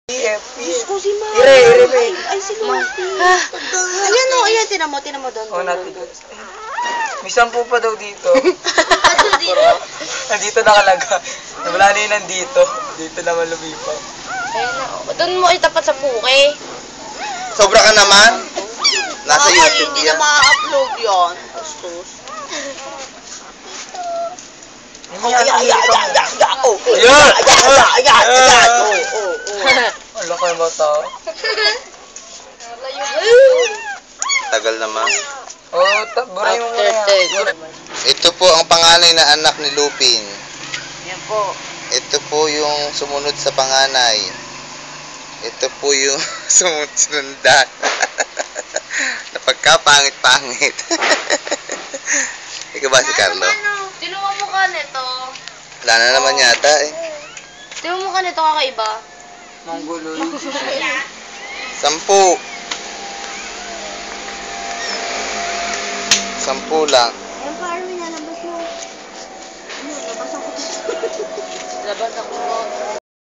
Diyos ko si Ma. Ire. Ay, si Lupi. Ayan o, ayan. Tinan mo doon. Oo, natin. May 10 pa daw dito. Nandito nakalaga. Wala na yun nandito. Dito naman lumipaw. Ayan na. Doon mo itapat sa puke. Sobra ka naman. Nasa YouTube Hindi na yan. ma-upload yan. Bastos. Ayan! Ang laki yung bata. Tagal naman. Oo, buray mo muna yan. Ito po ang panganay na anak ni Lupin. Yan po. Ito po yung sumunod sa panganay. Ito po yung sumundan. Napagkapangit-pangit. Ikaw ba si Carlo? Sino mo mukha nito? Wala na naman yata eh. Sino mo mukha nito kakaiba? Mongoloid. 10. lang. Ayan pa, Armin, nalabas mo. Ano, labas ako dito. Labas ako.